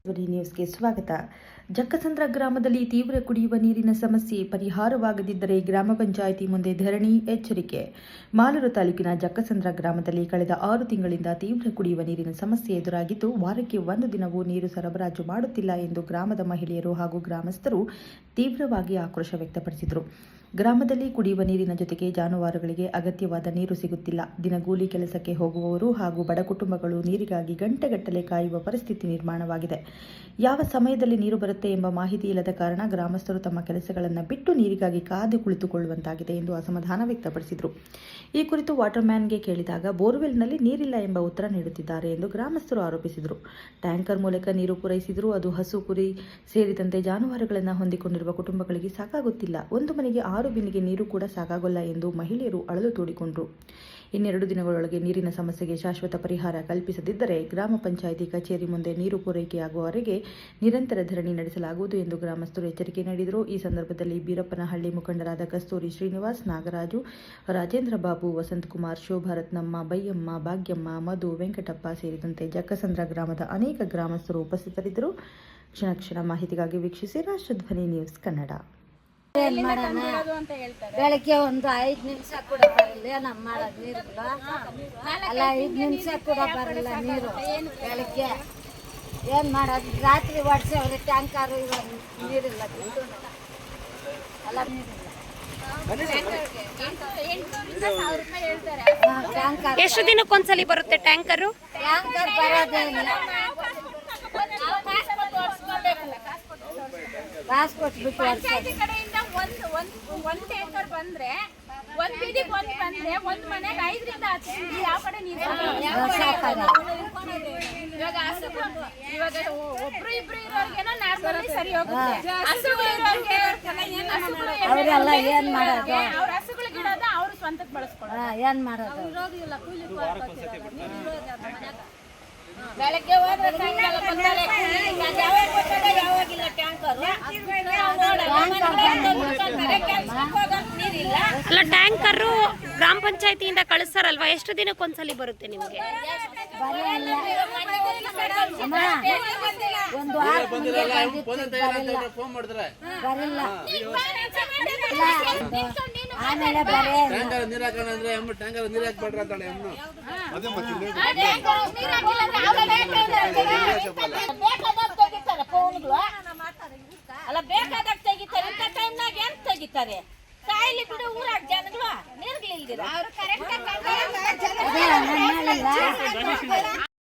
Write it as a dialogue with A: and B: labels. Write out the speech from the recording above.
A: ಧ್ವನಿ ನ್ಯೂಸ್ಗೆ ಸ್ವಾಗತ. ಜಕ್ಕಸಂದ್ರ ಗ್ರಾಮದಲ್ಲಿ ತೀವ್ರ ಕುಡಿಯುವ ನೀರಿನ ಸಮಸ್ಯೆ ಪರಿಹಾರವಾಗದಿದ್ದರೆ ಗ್ರಾಮ ಪಂಚಾಯಿತಿ ಮುಂದೆ ಧರಣಿ, ಎಚ್ಚರಿಕೆ. ಮಾಲೂರು ತಾಲೂಕಿನ ಜಕ್ಕಸಂದ್ರ ಗ್ರಾಮದಲ್ಲಿ ಕಳೆದ 6 ತಿಂಗಳಿಂದ ತೀವ್ರ ಕುಡಿಯುವ ನೀರಿನ ಸಮಸ್ಯೆ ಎದುರಾಗಿದ್ದು, ವಾರಕ್ಕೆ 1 ದಿನವೂ ನೀರು ಸರಬರಾಜು ಮಾಡುತ್ತಿಲ್ಲ ಎಂದು ಗ್ರಾಮದ ಮಹಿಳೆಯರು ಹಾಗೂ ಗ್ರಾಮಸ್ಥರು ತೀವ್ರವಾಗಿ ಆಕ್ರೋಶ ವ್ಯಕ್ತಪಡಿಸಿದರು. ಗ್ರಾಮದಲ್ಲಿ ಕುಡಿಯುವ ನೀರಿನ ಜೊತೆಗೆ ಜಾನುವಾರುಗಳಿಗೆ ಅಗತ್ಯವಾದ ನೀರು ಸಿಗುತ್ತಿಲ್ಲ. ದಿನಗೂಲಿ ಕೆಲಸಕ್ಕೆ ಹೋಗುವವರು ಹಾಗೂ ಬಡ ಕುಟುಂಬಗಳು ನೀರಿಗಾಗಿ ಗಂಟೆಗಟ್ಟಲೆ ಕಾಯುವ ಪರಿಸ್ಥಿತಿ ನಿರ್ಮಾಣವಾಗಿದೆ. ಯಾವ ಸಮಯದಲ್ಲಿ ನೀರು ಬರುತ್ತೆ ಎಂಬ ಮಾಹಿತಿ ಇಲ್ಲದ ಕಾರಣ ಗ್ರಾಮಸ್ಥರು ತಮ್ಮ ಕೆಲಸಗಳನ್ನು ಬಿಟ್ಟು ನೀರಿಗಾಗಿ ಕಾದು ಕುಳಿತುಕೊಳ್ಳುವಂತಾಗಿದೆ ಎಂದು ಅಸಮಾಧಾನ ವ್ಯಕ್ತಪಡಿಸಿದರು. ಈ ಕುರಿತು ವಾಟರ್ಮ್ಯಾನ್ಗೆ ಕೇಳಿದಾಗ ಬೋರ್ವೆಲ್ನಲ್ಲಿ ನೀರಿಲ್ಲ ಎಂಬ ಉತ್ತರ ನೀಡುತ್ತಿದ್ದಾರೆ ಎಂದು ಗ್ರಾಮಸ್ಥರು ಆರೋಪಿಸಿದರು. ಟ್ಯಾಂಕರ್ ಮೂಲಕ ನೀರು ಪೂರೈಸಿದರೂ ಅದು ಹಸು, ಕುರಿ ಸೇರಿದಂತೆ ಜಾನುವಾರುಗಳನ್ನು ಹೊಂದಿಕೊಂಡಿರುವ ಕುಟುಂಬಗಳಿಗೆ ಸಾಕಾಗುತ್ತಿಲ್ಲ. ಒಂದು ಮನೆಗೆ 6 ಬಿನ್ನಿಗೆ ನೀರು ಕೂಡ ಸಾಕಾಗೋಲ್ಲ ಎಂದು ಮಹಿಳೆಯರು ಅಳಲು ತೋಡಿಕೊಂಡರು. ಇನ್ನೆರಡು ದಿನಗಳೊಳಗೆ ನೀರಿನ ಸಮಸ್ಯೆಗೆ ಶಾಶ್ವತ ಪರಿಹಾರ ಕಲ್ಪಿಸದಿದ್ದರೆ ಗ್ರಾಮ ಪಂಚಾಯಿತಿ ಕಚೇರಿ ಮುಂದೆ ನೀರು ಪೂರೈಕೆಯಾಗುವವರೆಗೆ ನಿರಂತರ ಧರಣಿ ನಡೆಸಲಾಗುವುದು ಎಂದು ಗ್ರಾಮಸ್ಥರು ಎಚ್ಚರಿಕೆ ನೀಡಿದರು. ಈ ಸಂದರ್ಭದಲ್ಲಿ ಬೀರಪ್ಪನಹಳ್ಳಿ ಮುಖಂಡರಾದ ಕಸ್ತೂರಿ ಶ್ರೀನಿವಾಸ್, ನಾಗರಾಜು, ರಾಜೇಂದ್ರ ಬಾಬು, ವಸಂತಕುಮಾರ್, ಶೋಭಾರತ್ನಮ್ಮ, ಬೈಯಮ್ಮ, ಭಾಗ್ಯಮ್ಮ, ಮಧು, ವೆಂಕಟಪ್ಪ ಸೇರಿದಂತೆ ಜಕ್ಕಸಂದ್ರ ಗ್ರಾಮದ ಅನೇಕ ಗ್ರಾಮಸ್ಥರು ಉಪಸ್ಥಿತರಿದ್ದರು. ಕ್ಷಣ ಕ್ಷಣ ಮಾಹಿತಿಗಾಗಿ ವೀಕ್ಷಿಸಿ ರಾಷ್ಟ್ರಧ್ವನಿ ನ್ಯೂಸ್ ಕನ್ನಡ.
B: ಬೆಳಗ್ಗೆ ಒಂದು 5 ನಿಮಿಷ ಕೂಡ ಬರಲ್ಲ. ನಮ್ಮ ಮಾಡೋದು ನೀರುಗಳು ಅಲ್ಲ, 5 ನಿಮಿಷ ಕೂಡ ಬರಲ್ಲ ನೀರು. ಬೆಳಗ್ಗೆ ಏನು ಮಾಡೋದು? ರಾತ್ರಿ ಹೊಡ್ಸವ್ರೆ ಟ್ಯಾಂಕರು. ಇವಾಗ ನೀರಿಲ್ಲ ಅಲ್ಲ, ಟ್ಯಾಂಕರ್
C: ಎಷ್ಟು ದಿನಕ್ಕೊಂದ್ಸಲಿ ಬರುತ್ತೆ ಟ್ಯಾಂಕರು?
B: ಟ್ಯಾಂಕರ್ ಬರೋದೇನಿಲ್ಲ. ಕಾಸು ಕೊಟ್ಬಿಟ್ಟು
D: ಒಂದು ಟ್ಯಾಂಕರ್ ಬಂದ್ರೆ ಒಂದ್ ಬೀದಿಗೆ ಬಂದ್ರೆ ಒಂದ್ ಮನೆಗೆ 5 ರಿಂದ 10 ಯಾವ ಕಡೆ ನೀರು ಇವಾಗ ಒಬ್ರು ಇಬ್ರು ಇರೋರ್ಗೇನೋ ನಾರ್ಮಲಿ ಸರಿ ಹೋಗುತ್ತೆ.
B: ಅವರೆಲ್ಲ ಏನ್ ಮಾಡೋದು?
D: ಅವ್ರ ಹಸುಗಳಿಗೆ ಇಡೋದ ಅವ್ರು ಸ್ವಂತಕ್ಕೆ ಬಳಸ್ಕೊಳ್ಳೋದು.
B: ಏನ್ ಮಾಡೋದು?
D: ಬೆಳಗ್ಗೆ ಹೋದ್ರೆ ಸಾಯಂಕಾಲ ಬಂದರೆ ಯಾವಾಗಿಲ್ಲ ಟ್ಯಾಂಕರ್. ನೀರಿಲ್ಲ.
C: ಅಲ್ಲ, ಟ್ಯಾಂಕರು ಗ್ರಾಮ ಪಂಚಾಯತಿಯಿಂದ ಕಳಿಸ್ತಾರಲ್ವಾ? ಎಷ್ಟು ದಿನಕ್ಕೊಂದ್ಸಲಿ ಬರುತ್ತೆ ನಿಮಗೆ?
B: ಒಂದು ವಾರ ಬರಿಲ್ಲ. ಆಮೇಲೆ ಬರೇ
D: ಅಲ್ಲ, ಬೇಕಾದಾಗ ತೆಗಿತಾರೆ. ಇಂಥ ಟೈಮ್ನಾಗ ಏನ್ ತೆಗಿತಾರೆ? ಕಾಯಿಲೆ ಬಿಡು, ಊರಾಗ ಜನಗಳು ನೀರ್ಗಳಿಲ್ದಿರ.